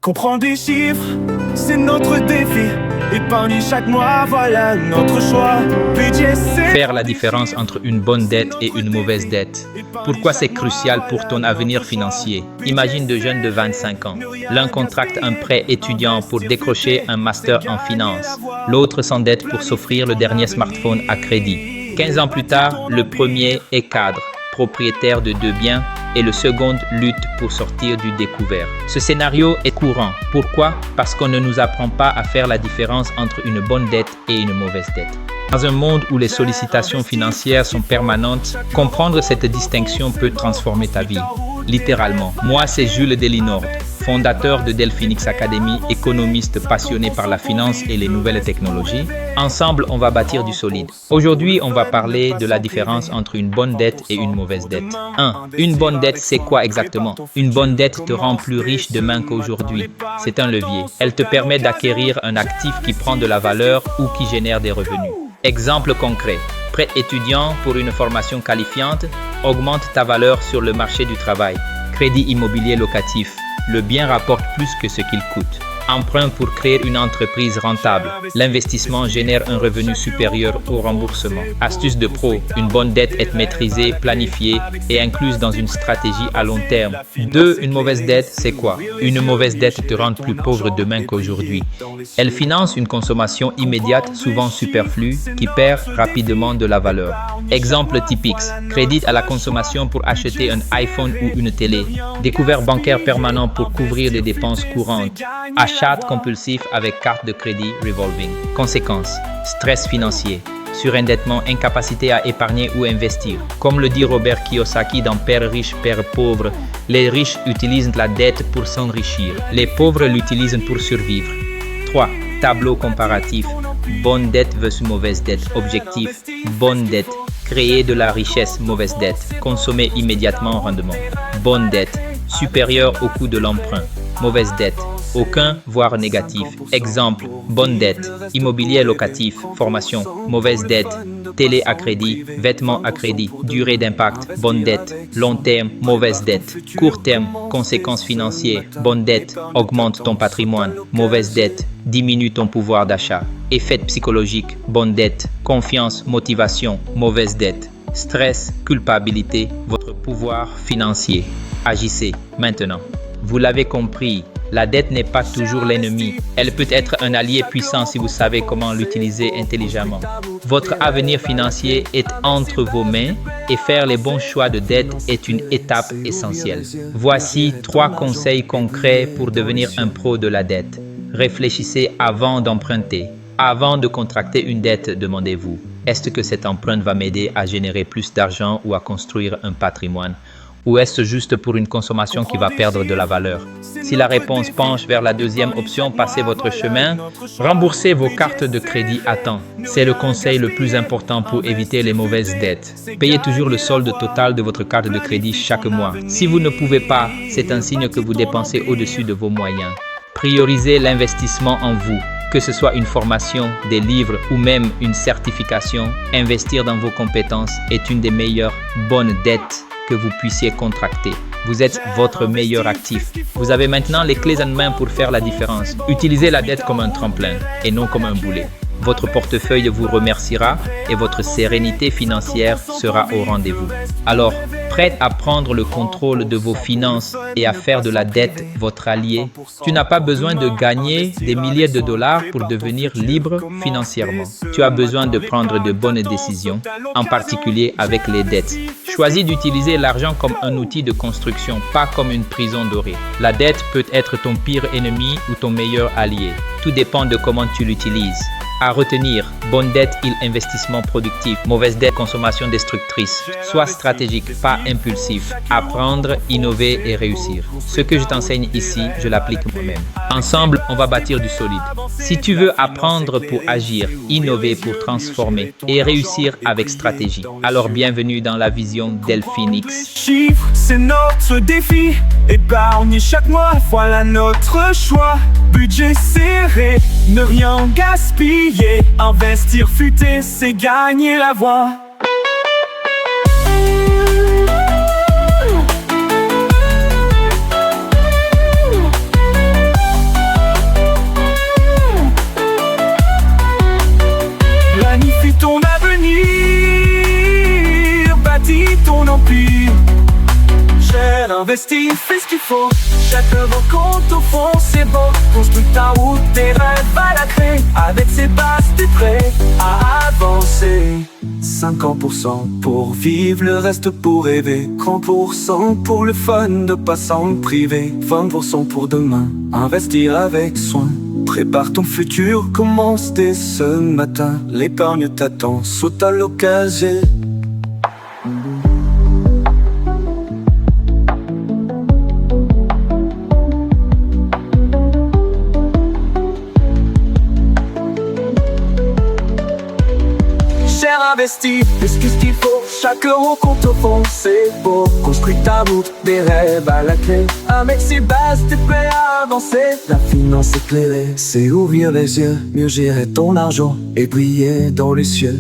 Comprendre les chiffres, c'est notre défi. Épargner chaque mois, voilà notre choix. Budget, c'est Faire la différence entre une bonne dette et une mauvaise dette. Pourquoi c'est crucial pour ton avenir financier? Imagine deux jeunes de 25 ans. L'un contracte un prêt étudiant pour décrocher un master en finance. L'autre s'endette pour s'offrir le dernier smartphone à crédit. 15 ans plus tard, le premier est cadre, propriétaire de 2 biens, et le second lutte pour sortir du découvert. Ce scénario est courant. Pourquoi? Parce qu'on ne nous apprend pas à faire la différence entre une bonne dette et une mauvaise dette. Dans un monde où les sollicitations financières sont permanentes, comprendre cette distinction peut transformer ta vie. Littéralement. Moi, c'est Jules Delinord, fondateur de Delphinix Academy, économiste passionné par la finance et les nouvelles technologies. Ensemble, on va bâtir du solide. Aujourd'hui, on va parler de la différence entre une bonne dette et une mauvaise dette. 1. Une bonne dette, c'est quoi exactement? Une bonne dette te rend plus riche demain qu'aujourd'hui. C'est un levier. Elle te permet d'acquérir un actif qui prend de la valeur ou qui génère des revenus. Exemple concret. Prêt étudiant pour une formation qualifiante, augmente ta valeur sur le marché du travail. Crédit immobilier locatif. Le bien rapporte plus que ce qu'il coûte. Emprunt pour créer une entreprise rentable. L'investissement génère un revenu supérieur au remboursement. Astuce de pro. Une bonne dette est maîtrisée, planifiée et incluse dans une stratégie à long terme. 2. Une mauvaise dette, c'est quoi? Une mauvaise dette te rend plus pauvre demain qu'aujourd'hui. Elle finance une consommation immédiate, souvent superflue, qui perd rapidement de la valeur. Exemple typique. Crédit à la consommation pour acheter un iPhone ou une télé. Découvert bancaire permanent pour couvrir des dépenses courantes. Achat compulsif avec carte de crédit revolving. Conséquences. Stress financier. Surendettement, incapacité à épargner ou investir. Comme le dit Robert Kiyosaki dans Père riche, Père pauvre, les riches utilisent la dette pour s'enrichir. Les pauvres l'utilisent pour survivre. 3. Tableau comparatif. Bonne dette versus mauvaise dette. Objectif. Bonne dette. Créer de la richesse. Mauvaise dette. Consommer immédiatement rendement. Bonne dette. Supérieur au coût de l'emprunt. Mauvaise dette. Aucun, voire négatif. Exemple, bonne dette, immobilier locatif, formation, mauvaise dette, télé à crédit, vêtements à crédit, durée d'impact, bonne dette, long terme, mauvaise dette, court terme, conséquences financières, bonne dette, augmente ton patrimoine, mauvaise dette, diminue ton pouvoir d'achat, effet psychologique, bonne dette, confiance, motivation, mauvaise dette, stress, culpabilité, votre pouvoir financier. Agissez maintenant. Vous l'avez compris. La dette n'est pas toujours l'ennemi. Elle peut être un allié puissant si vous savez comment l'utiliser intelligemment. Votre avenir financier est entre vos mains et faire les bons choix de dette est une étape essentielle. Voici 3 conseils concrets pour devenir un pro de la dette. Réfléchissez avant d'emprunter. Avant de contracter une dette, demandez-vous, est-ce que cette empreinte va m'aider à générer plus d'argent ou à construire un patrimoine? Ou est-ce juste pour une consommation qui va perdre de la valeur? Si la réponse penche vers la deuxième option, passez votre chemin. Remboursez vos cartes de crédit à temps. C'est le conseil le plus important pour éviter les mauvaises dettes. Payez toujours le solde total de votre carte de crédit chaque mois. Si vous ne pouvez pas, c'est un signe que vous dépensez au-dessus de vos moyens. Priorisez l'investissement en vous. Que ce soit une formation, des livres ou même une certification, investir dans vos compétences est une des meilleures bonnes dettes que vous puissiez contracter. Vous êtes votre meilleur actif. Vous avez maintenant les clés en main pour faire la différence. Utilisez la dette comme un tremplin et non comme un boulet. Votre portefeuille vous remerciera et votre sérénité financière sera au rendez-vous. Alors, prête à prendre le contrôle de vos finances et à faire de la dette votre allié? Tu n'as pas besoin de gagner des milliers de dollars pour devenir libre financièrement. Tu as besoin de prendre de bonnes décisions, en particulier avec les dettes. Choisis d'utiliser l'argent comme un outil de construction, pas comme une prison dorée. La dette peut être ton pire ennemi ou ton meilleur allié. Tout dépend de comment tu l'utilises. À retenir, bonne dette, investissement productif, mauvaise dette, consommation destructrice. Sois stratégique, pas impulsif. Apprendre, innover et réussir. Ce que je t'enseigne ici, je l'applique moi-même. Ensemble, on va bâtir du solide. Si tu veux apprendre pour agir, innover pour transformer et réussir avec stratégie, alors bienvenue dans la vision Delphinix. Chiffres, c'est notre défi. Épargner chaque mois, voilà notre choix. Budget serré, ne rien gaspiller. Investir futé, c'est gagner la voie. gaspille. J'ai investi, fais ce qu'il faut. Chaque euro compte au fond, c'est bon. Construis ta route, tes rêves à la clé. Avec ces bases, t'es prêt à avancer. 50% pour vivre, le reste pour rêver. 30% pour le fun de passant privé. 20% pour demain, investir avec soin. Prépare ton futur, commence dès ce matin. L'épargne t'attend, saute à l'occasion. Cher investi, fais ce qu'il faut, chaque euro compte au fond, c'est beau. Construis ta route, des rêves à la clé. Avec ces bases, t'es prêt à avancer. La finance éclairée, c'est ouvrir les yeux, mieux gérer ton argent et briller dans les cieux.